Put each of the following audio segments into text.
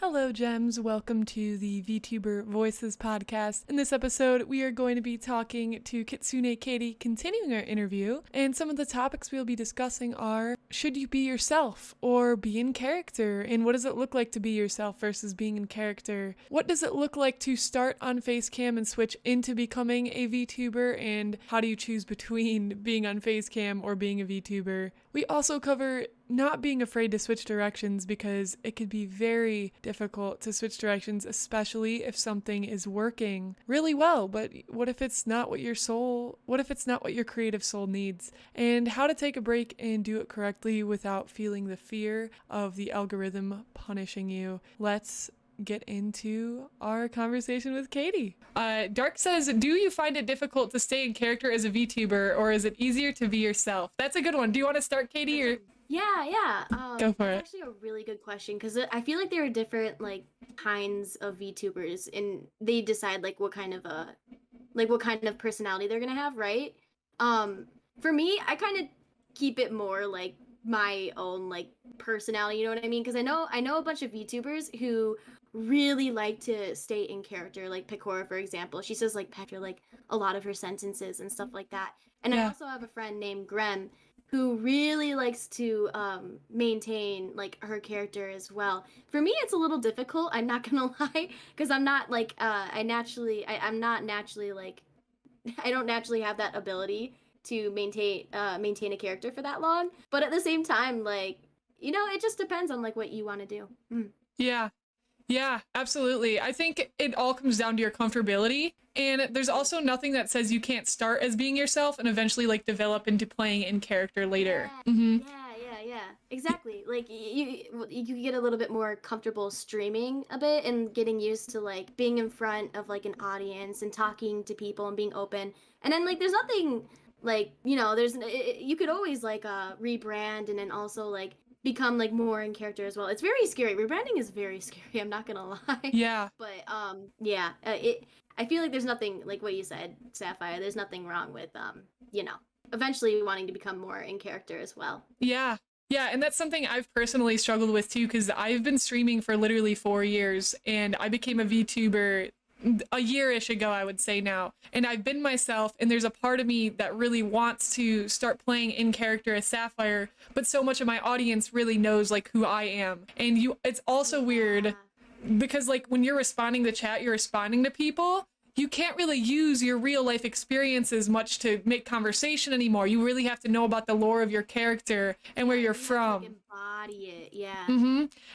Hello, Gems. Welcome to the VTuber Voices podcast. In this episode, we are going to be talking to KitsuneKatie, continuing our interview, and some of the topics we'll be discussing are, should you be yourself or be in character? And what does it look like to be yourself versus being in character? What does it look like to start on Facecam and switch into becoming a VTuber? And how do you choose between being on Facecam or being a VTuber? We also cover not being afraid to switch directions, because it could be very difficult to switch directions, especially if something is working really well, but what if it's not what your creative soul needs? And how to take a break and do it correctly without feeling the fear of the algorithm punishing you. Let's get into our conversation with Katie. Dark says, do you find it difficult to stay in character as a VTuber, or is it easier to be yourself? That's a good one. Do you want to start, Katie, or? Yeah. Go for it. That's actually a really good question, because I feel like there are different kinds of VTubers, and they decide what kind of personality they're gonna have, right? For me, I kind of keep it more like my own personality, you know what I mean? Because I know a bunch of VTubers who really like to stay in character, like Picora, for example. She says Petra a lot of her sentences and stuff like that. And I also have a friend named Grem who really likes to maintain her character as well. For me, it's a little difficult, I'm not gonna lie, because I'm not I don't naturally have that ability to maintain a character for that long. But at the same time, it just depends on what you want to do. Yeah, absolutely. I think it all comes down to your comfortability, and there's also nothing that says you can't start as being yourself and eventually develop into playing in character later. Yeah, exactly. You get a little bit more comfortable streaming a bit and getting used to being in front of an audience and talking to people and being open. And then there's nothing you could always rebrand and then also become more in character as well. It's very scary. Rebranding is very scary, I'm not gonna lie. Yeah. But I feel there's nothing, what you said, Syafire, there's nothing wrong with eventually wanting to become more in character as well. Yeah, and that's something I've personally struggled with too, because I've been streaming for literally 4 years, and I became a VTuber a year-ish ago, I would say now, and I've been myself, and there's a part of me that really wants to start playing in character as Syafire, but so much of my audience really knows who I am. And it's also weird because when you're responding to chat, you're responding to people. You can't really use your real life experiences much to make conversation anymore. You really have to know about the lore of your character and where you're from. Embody it, yeah.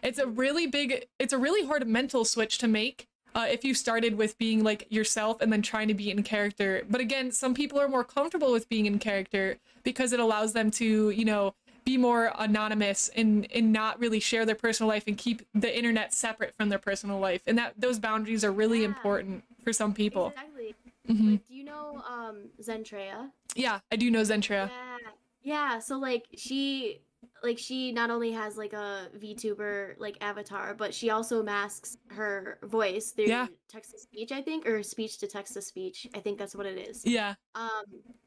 It's a really hard mental switch to make. If you started with being yourself and then trying to be in character. But again, some people are more comfortable with being in character because it allows them to, be more anonymous and not really share their personal life and keep the internet separate from their personal life. And those boundaries are really important for some people. Exactly. Do you know 𝐒𝐮𝐩𝐸𝐫? Yeah, I do know 𝐒𝐮𝐩𝐸𝐫. Yeah, so she not only has a VTuber avatar, but she also masks her voice through text to speech, I think, or speech to text to speech. I think that's what it is. Yeah.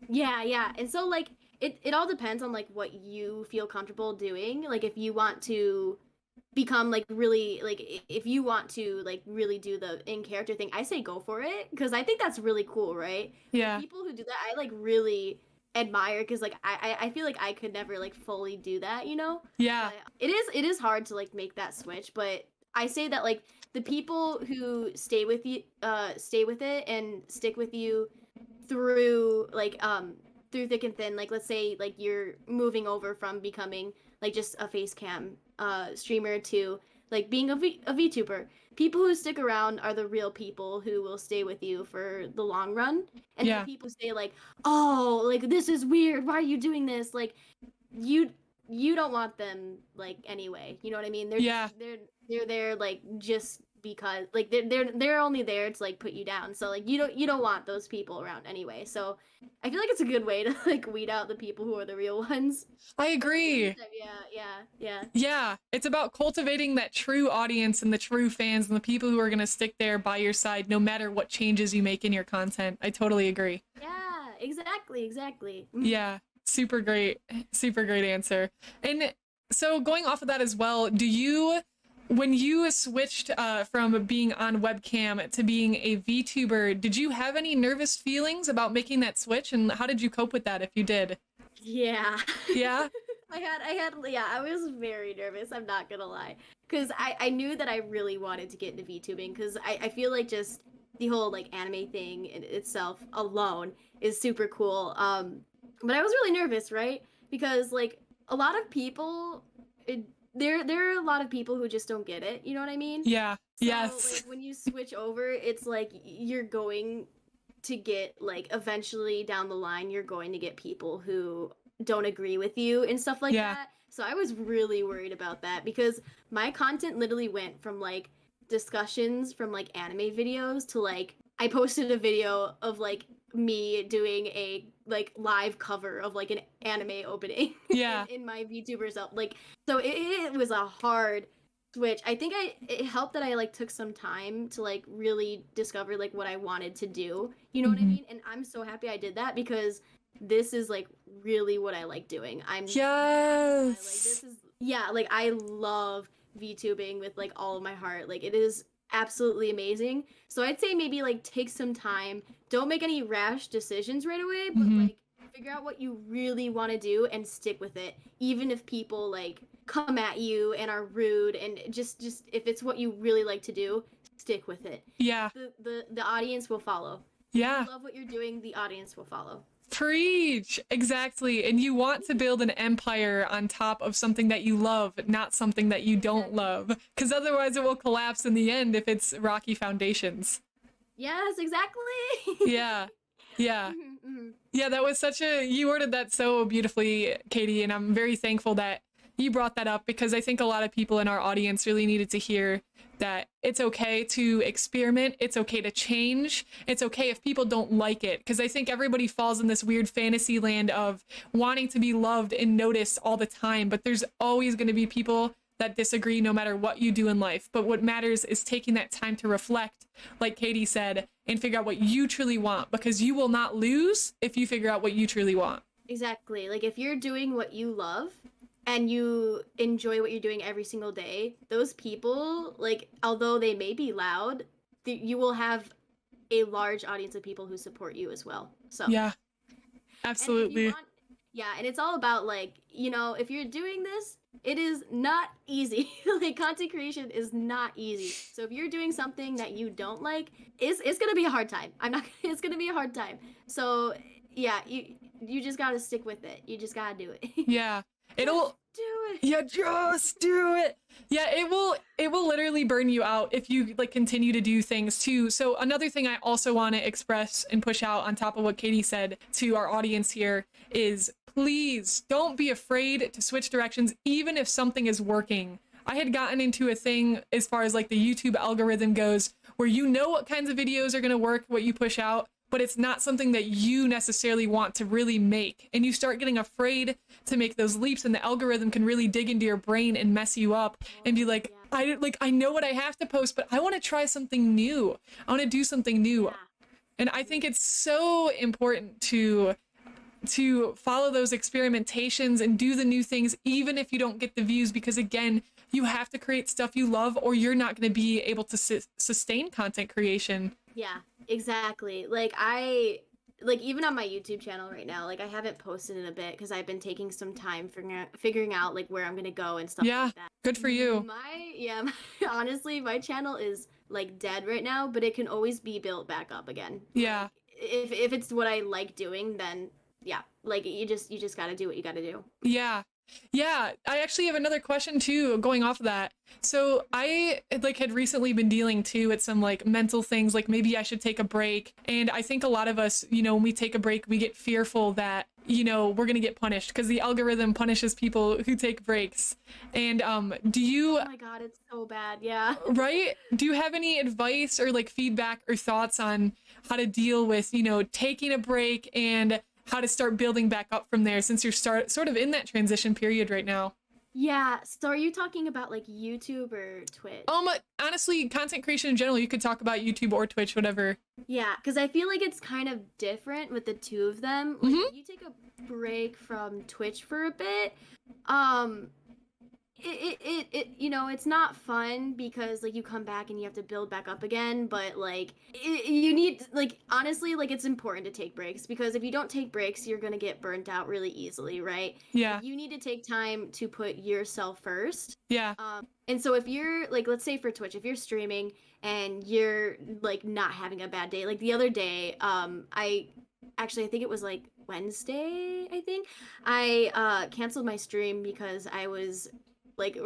Yeah. And so it all depends on what you feel comfortable doing. If you want to become really if you want to really do the in character thing, I say go for it, because I think that's really cool, right? Yeah. People who do that, I really admire, because I feel I could never fully do that, Yeah. But it is hard to make that switch, but I say that the people who stay with it and stick with you through through thick and thin, let's say you're moving over from becoming just a Facecam streamer to being a VTuber. People who stick around are the real people who will stay with you for the long run. And the people who say oh, this is weird, why are you doing this? You don't want them anyway. You know what I mean? They're there just because they're only there to put you down. So you don't want those people around anyway. So I feel it's a good way to weed out the people who are the real ones. I agree. Yeah, it's about cultivating that true audience and the true fans and the people who are going to stick there by your side no matter what changes you make in your content. I totally agree. Yeah, exactly. Yeah, super great answer. And so going off of that as well, when you switched from being on webcam to being a VTuber, did you have any nervous feelings about making that switch, and how did you cope with that if you did? Yeah. Yeah? I was very nervous, I'm not gonna lie. Because I knew that I really wanted to get into VTubing, because I feel like just the whole like anime thing in itself alone is super cool. But I was really nervous, right? Because like a lot of people, there are a lot of people who just don't get it, you know what I mean? Yeah. So, Yes. like, when you switch over, it's like you're going to get, like, eventually down the line, you're going to get people who don't agree with you and stuff like Yeah. that. So I was really worried about that because my content literally went from, like, discussions from, like, anime videos to, like, I posted a video of, like, me doing a, like, live cover of, like, an anime opening Yeah. in my VTubers up. Like, so it was a hard switch. I think it helped that I like took some time to like really discover like what I wanted to do. You know what I mean? And I'm so happy I did that because this is like really what I like doing. Yes. Like this is like I love VTubing with like all of my heart. Like it is absolutely amazing. So I'd say maybe like take some time. Don't make any rash decisions right away, but like figure out what you really want to do and stick with it, even if people like come at you and are rude, and just if it's what you really like to do, stick with it. Yeah. The audience will follow. Yeah. If you love what you're doing, the audience will follow. Preach. Exactly. And you want to build an empire on top of something that you love, not something that you don't love, because otherwise it will collapse in the end if it's rocky foundations. Yes, exactly. Yeah. Yeah. Yeah, that was you worded that so beautifully, Katie, and I'm very thankful that you brought that up because I think a lot of people in our audience really needed to hear that it's okay to experiment, it's okay to change, it's okay if people don't like it, because I think everybody falls in this weird fantasy land of wanting to be loved and noticed all the time, but there's always going to be people that disagree no matter what you do in life. But what matters is taking that time to reflect, like Katie said, and figure out what you truly want, because you will not lose if you figure out what you truly want. Exactly. Like if you're doing what you love and you enjoy what you're doing every single day, those people, like although they may be loud, you will have a large audience of people who support you as well. So yeah, absolutely. And it's all about like, you know, if you're doing this, it is not easy. Like content creation is not easy. So if you're doing something that you don't like, it's gonna be a hard time. It's gonna be a hard time. So yeah, you just gotta stick with it. You just gotta do it. Yeah. Do it. Yeah, just do it. Yeah, it will literally burn you out if you like continue to do things too. So another thing I also want to express and push out on top of what Katie said to our audience here is please don't be afraid to switch directions even if something is working. I had gotten into a thing as far as like the YouTube algorithm goes where you know what kinds of videos are going to work, what you push out, but it's not something that you necessarily want to really make. And you start getting afraid to make those leaps, and the algorithm can really dig into your brain and mess you up and be like, I know what I have to post, but I want to try something new. I want to do something new. Yeah. And I think it's so important to follow those experimentations and do the new things, even if you don't get the views, because again, you have to create stuff you love or you're not going to be able to sustain content creation. Yeah, exactly. Like even on my YouTube channel right now, like I haven't posted in a bit because I've been taking some time figuring out like where I'm gonna go and stuff like that. Good for you. Honestly, my channel is like dead right now, but it can always be built back up again. Yeah. Like, if it's what I like doing, then yeah, like you just gotta do what you gotta do. Yeah. Yeah, I actually have another question too, going off of that. So I like had recently been dealing too with some like mental things, like maybe I should take a break. And I think a lot of us, you know, when we take a break, we get fearful that, you know, we're going to get punished because the algorithm punishes people who take breaks. And do you... Oh my God, it's so bad. Yeah. Right? Do you have any advice or like feedback or thoughts on how to deal with, you know, taking a break and how to start building back up from there, since you're sort of in that transition period right now? Yeah, so are you talking about like YouTube or Twitch? Honestly, content creation in general. You could talk about YouTube or Twitch, whatever. Yeah, because I feel like it's kind of different with the two of them. Like, if you take a break from Twitch for a bit, it's not fun because like you come back and you have to build back up again, but like you need, like, honestly, like it's important to take breaks, because if you don't take breaks you're gonna get burnt out really easily, right? Yeah. Like, you need to take time to put yourself first. Yeah. And so if you're like, let's say for Twitch, if you're streaming and you're like not having a bad day, like the other day, I think it was like Wednesday, I think I canceled my stream because I was like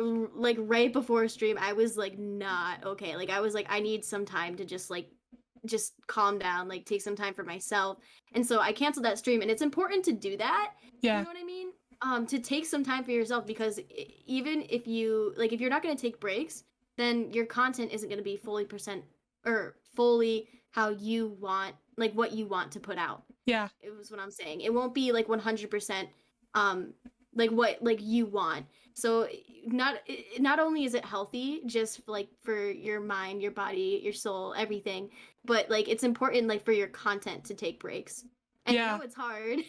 right before stream I was like not okay. Like I was like, I need some time to just calm down, like take some time for myself. And so I canceled that stream, and it's important to do that. Yeah. You know what I mean? To take some time for yourself, because even if you're not going to take breaks, then your content isn't going to be fully how you want, like what you want to put out. Yeah. It was what I'm saying. It won't be like 100% like what like you want. So not only is it healthy just like for your mind, your body, your soul, everything, but like it's important like for your content to take breaks. And I know it's hard.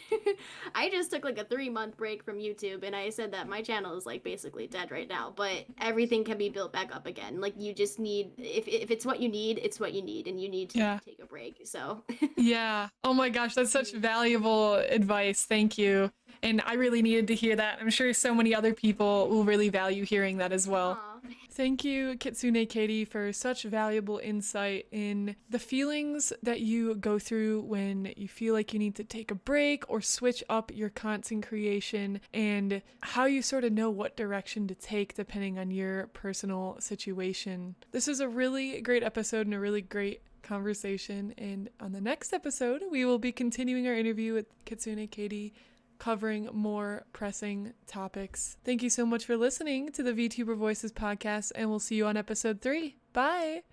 I just took like a 3-month break from YouTube, and I said that my channel is like basically dead right now, but everything can be built back up again. Like you just need, if it's what you need, it's what you need, and you need to take a break. So yeah. Oh my gosh, that's such valuable advice. Thank you. And I really needed to hear that. I'm sure so many other people will really value hearing that as well. Aww. Thank you, KitsuneKatie, for such valuable insight in the feelings that you go through when you feel like you need to take a break or switch up your content creation, and how you sort of know what direction to take depending on your personal situation. This is a really great episode and a really great conversation. And on the next episode, we will be continuing our interview with KitsuneKatie, covering more pressing topics. Thank you so much for listening to the VTuber Voices podcast, and we'll see you on episode 3. Bye!